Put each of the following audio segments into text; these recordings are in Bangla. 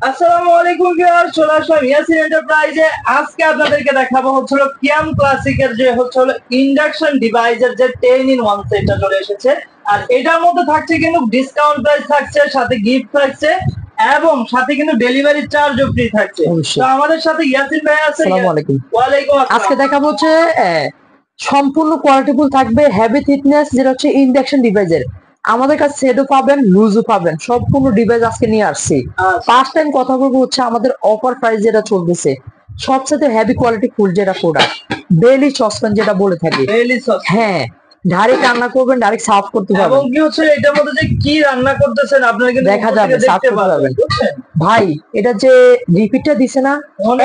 আসসালামু আলাইকুম ভিউয়ার, চলে আসলাম ইয়াসিন এন্টারপ্রাইজে। আজকে আপনাদেরকে দেখাবো হচ্ছে কিয়াম ক্লাসিকের যে ইন্ডাকশন ডিভাইসের যে 10 in 1 সেটটা চলে এসেছে। আর এটার মধ্যে থাকছে কিন্তু ডিসকাউন্ট প্রাইস থাকছে, সাথে গিফট থাকছে এবং সাথে কিন্তু ডেলিভারি চার্জও ফ্রি থাকছে। তো আমাদের সাথে ইয়াসিন ভাই আছে। আসসালামু আলাইকুম। ওয়ালাইকুম আসসালাম। আজকে দেখাবো হচ্ছে সম্পূর্ণ কোয়ালিটিফুল থাকবে হেভি থিকনেস, যেটা হচ্ছে ইন্ডাকশন ডিভাইসের। আমাদের কাছে সেটও পাবেন, লুজও পাবেন, সম্পূর্ণ ডিভাইস আজকে নিয়ে আসছি। ফার্স্ট টাইম কথা বলবো হচ্ছে আমাদের অফার প্রাইস যেটা চলতেছে, সবচেয়ে হেভি কোয়ালিটি ফুল যেটা প্রোডাক্ট, বেলি সসপ্যান যেটা বলে থাকি। হ্যাঁ, ডাইরেক্ট রান্না করবেন, ডাইরেক্ট সার্ভ করতে পারবেন। এবং কি হচ্ছে এটার মধ্যে যে কি রান্না করতেছেন আপনারা কিন্তু দেখা যাবে, সার্ভ করতে পারবেন। ভাই এটা যে রিপিটটা দিছে না,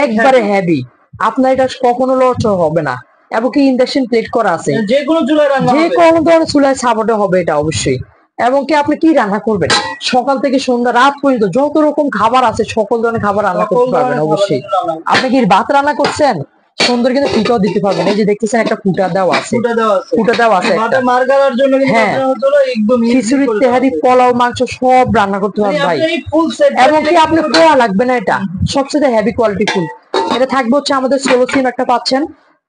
একবারে হেভি, আপনার এটা কখনো লস হবে না। এবং কি ইন্ডাকশন প্লেট করা আছে, যে কোনো চুলায় রান্না হবে, যে কোনো ধরনের চুলায় সাপোর্টে হবে এটা অবশ্যই। এবং কি আপনি কি রান্না করবেন, সকাল থেকে সন্ধ্যা রাত পর্যন্ত যত রকম খাবার আছে সকল ধরনের খাবার রান্না করতে পারবেন অবশ্যই। আপনি কি ভাত রান্না করছেন, সুন্দর কিন্তু ফুটাও দিতে পারবেন। এই যে দেখতেছেন একটা ফুটা দেওয়া আছে, ফুটা দেওয়া আছে একটা। হ্যাঁ, খিচুড়ি, তেহারি, পোলাও, মাংস সব রান্না করতে পারবেন ভাই। এবং কি আপনি পোয়া লাগবে না, এটা সবচেয়ে হেভি কোয়ালিটি ফুল। এটা থাকবে হচ্ছে আমাদের 16 সিম একটা পাচ্ছেন,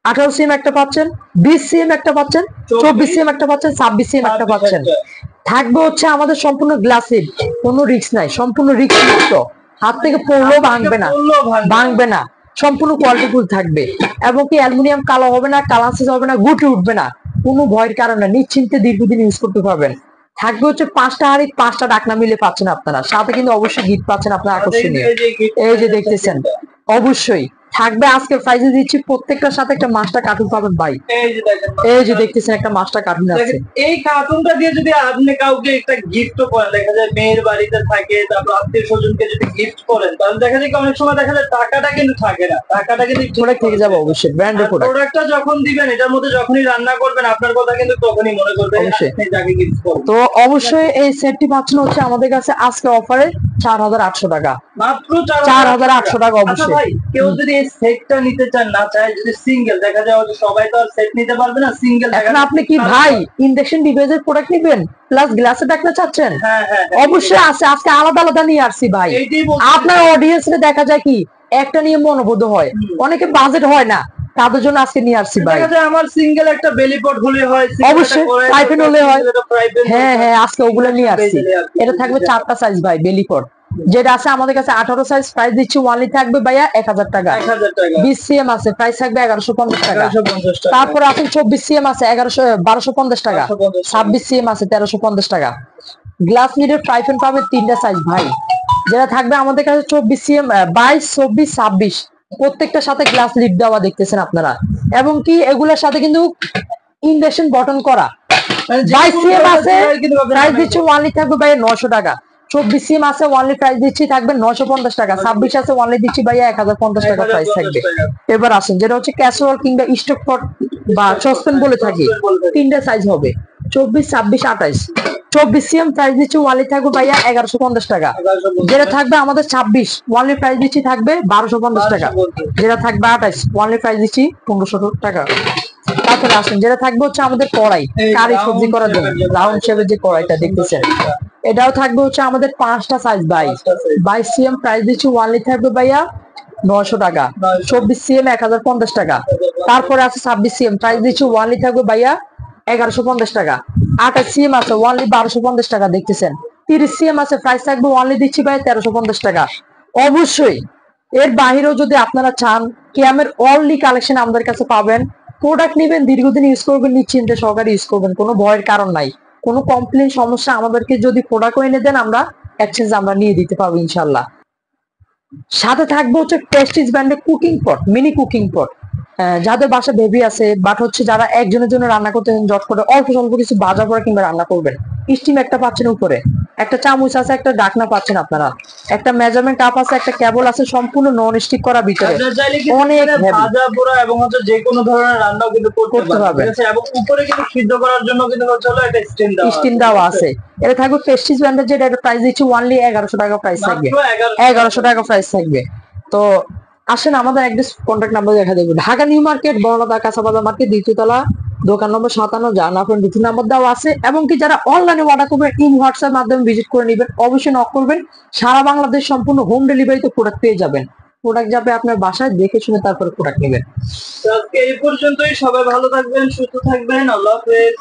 18 সিম একটা পাচ্ছেন, 20 সিম একটা পাচ্ছেন, 24 সিম একটা পাচ্ছেন, 26 সিম একটা পাচ্ছেন। থাকবে হচ্ছে আমাদের সম্পূর্ণ গ্লাসের, কোনো রিস্ক নাই, সম্পূর্ণ রিস্ক মুক্ত। হাত থেকে পড়লেও ভাঙবে না, ভাঙবে না, সম্পূর্ণ কোয়ালিটি ফুল থাকবে। এবং কি অ্যালুমিনিয়াম কালো হবে না, কালারসিস হবে না, গুটি উঠবে না, কোনো ভয়ের কারণে নিশ্চিন্তে দীর্ঘদিন ইউজ করতে পারবেন। থাকবে হচ্ছে 5টা হাঁড়ি 5টা ডাকনা মিলে পাচ্ছেন আপনারা, সাথে কিন্তু অবশ্যই গিফট পাচ্ছেন আপনার আকর্ষণীয়। এই যে দেখতেছেন, অবশ্যই থাকবে। আজকে প্রাইজে দিচ্ছি প্রত্যেকটার সাথে একটা মাস্টার কার্টুন পাবেন ভাই। এই যে দেখতেছেন একটা মাস্টার কার্টুন আছে। এই কার্টুনটা দিয়ে যদি আপনি কাউকে একটা গিফট করেন, দেখা যায় মেয়ের বাড়িতে থাকে, তারপর আত্মীয় স্বজনকে যদি গিফট করেন, তাহলে দেখা যায় অনেক সময় দেখা যায় টাকাটা কিন্তু থাকে না, টাকাটা কিন্তু প্রোডাক্ট থেকে যাবে অবশ্যই। ব্র্যান্ডের প্রোডাক্টটা যখন দিবেন, এটার মধ্যে যখনই রান্না করবেন, আপনার কথা কিন্তু তখনই মনে করবে আপনি যাকে গিফট করবেন। তো অবশ্যই এই সেটটি পাচ্ছেন হচ্ছে আমাদের কাছে আজকে অফারে 4800 টাকা, মাত্র 4800 টাকা অবশ্যই। ভাই কেউ যদি এই সেটটা নিতে চান, না চায় যদি সিঙ্গেল, দেখা যায় সবাই তো আর সেট নিতে পারবে না, সিঙ্গেল। এখন আপনি কি ভাই ইন্ডাকশন ডিভাইসের প্রোডাক্ট নেবেন প্লাস গ্লাসে ডাকনা চাচ্ছেন? অবশ্যই আছে, আজকে আলাদা আলাদা নিয়ে আসছি ভাই। আপনার অডিয়েন্সে দেখা যায় কি একটা নিয়ে মনোবোধ হয়, অনেকে বাজেট হয় না, তাদের জন্য আজকে নিয়ে আসছি ভাই। আমার সিঙ্গেল একটা বেলি পট হলে হয়, অবশ্যই প্রাইভেট হলে হয়। হ্যাঁ হ্যাঁ, আজকে ওগুলো নিয়ে আসছি। এটা থাকবে 4টা সাইজ ভাই, বেলি পট যেটা আছে আমাদের কাছে 18 সাইজ, প্রাইস দিচ্ছি ওয়ানলি থাকবে ভাইয়া 1000 টাকা। 20 সিএম আছে, প্রাইস থাকবে 1150 টাকা। তারপর আছে 24 সিএম আছে 1250 টাকা, 26 সিএম আছে 1350 টাকা। গ্লাস লিডের ফ্রাই প্যান পাবে 3টা সাইজ ভাই, যেটা থাকবে আমাদের কাছে 24 সিএম, 22, 24, 26, প্রত্যেকটার সাথে গ্লাস লিড দেওয়া দেখতেছেন আপনারা। এবং কি এগুলোর সাথে কিন্তু ইন্ডাকশন বটন করা। 22 সিএম আছে, প্রাইস দিচ্ছি ওয়ানলি থাকবে ভাই 900 টাকা। 24 সিএম আছে, ওয়ানলি প্রাইস দিচ্ছি থাকবে 950 টাকা। 26 আছে, ওয়ানলি দিচ্ছি ভাইয়া 1050 টাকা প্রাইস থাকবে। এবার আসেন যেটা হচ্ছে ক্যাসেরোল কিংবা স্টক পট বা সসপ্যান বলে থাকি, 3টা সাইজ হবে, 24, 26, 28। 24 সিএম প্রাইস দিচ্ছি ওয়ানলি থাকবে ভাইয়া 1150 টাকা। যেটা থাকবে আমাদের 26, ওয়ানলি প্রাইস দিচ্ছি থাকবে 1250 টাকা। যেটা থাকবে 28, ওয়ানলি প্রাইস দিচ্ছি 1500 টাকা। তারপরে আসেন যেটা থাকবে হচ্ছে আমাদের কড়াই, কারি সবজি করার জন্য রাউন্ড শেপের যে কড়াইটা দেখতেছেন, এটাও থাকবে হচ্ছে আমাদের 5টা সাইজ ভাই। 22 সিএম প্রাইস দিচ্ছি ওয়ানলি থাকবে ভাইয়া 900 টাকা। 24 সিএম 1050 টাকা। তারপরে আছে 26 সিএম প্রাইস দিচ্ছি ওয়ানলি থাকবে ভাইয়া 1150 টাকা। 28 সিএম আছে, ওয়ানলি 1250 টাকা দেখতেছেন। 30 সিএম আছে, প্রাইস থাকবে ওয়ানলি দিচ্ছি ভাই 1350 টাকা। অবশ্যই এর বাহিরেও যদি আপনারা চান, কিয়ামের অনলি কালেকশন আমাদের কাছে পাবেন। প্রোডাক্ট নেবেন, দীর্ঘদিন ইউজ করবেন, নিশ্চিন্তে সহকারে ইউজ করবেন, কোনো ভয়ের কারণ নাই। কোনো কমপ্লেন সমস্যা আমাদেরকে যদি প্রোডাক্ট এনে দেন, আমরা এক্সচেঞ্জ আমরা নিয়ে দিতে পারবো ইনশাল্লাহ। সাথে থাকবে হচ্ছে প্রেস্টিজ ব্র্যান্ডের কুকিং পট, মিনি কুকিং পট। যাদের বাসা বেবি আছে, বাট হচ্ছে যারা একজনের জন্য রান্না করতে জট করে অল্প স্বল্প কিছু বাজার করে কিংবা রান্না করবেন, স্টিম একটা পাচ্ছেন উপরে, একটা চামচ আছে, একটা ডাকনা পাচ্ছেন আপনারা, একটা মেজারমেন্ট কাপ আছে, একটা কেবল আছে, সম্পূর্ণ নন স্টিক করা ভিতরে, অনেক ভাজা পোড়া এবং হচ্ছে যে কোনো ধরনের রান্নাও কিন্তু করতে পারবেন। এবং উপরে কিন্তু সিদ্ধ করার জন্য কিন্তু হচ্ছে একটা স্টিম দেওয়া আছে। এটা থাকবে প্রেস্টিজ ব্র্যান্ডের, যেটা এটা প্রাইস দিচ্ছি ওয়ানলি 1100 টাকা প্রাইস থাকবে, 1100 টাকা প্রাইস থাকবে। তো আসেন আমাদের অ্যাড্রেস কন্ট্যাক্ট নাম্বার দেখা দেবো, ঢাকা নিউ মার্কেট, বড়লাদা কাঁচাবাজার মার্কেট, দ্বিতীয় তলা, দোকান নম্বর 57 জানাফেন ডিটি নাম্বার দেওয়া আছে। এবং কি যারা অনলাইনে অর্ডার করবেন ইন হোয়াটসঅ্যাপ মাধ্যমে ভিজিট করে নেবেন, অবশ্যই নক করবেন। সারা বাংলাদেশ সম্পূর্ণ হোম ডেলিভারিতে প্রোডাক্ট পেয়ে যাবেন। প্রোডাক্ট যাবে আপনার বাসায়, দেখে শুনে তারপরে প্রোডাক্ট নেবেন। আজকে এই পর্যন্তই। সবাই ভালো থাকবেন, সুস্থ থাকবেন। আল্লাহ হাফেজ।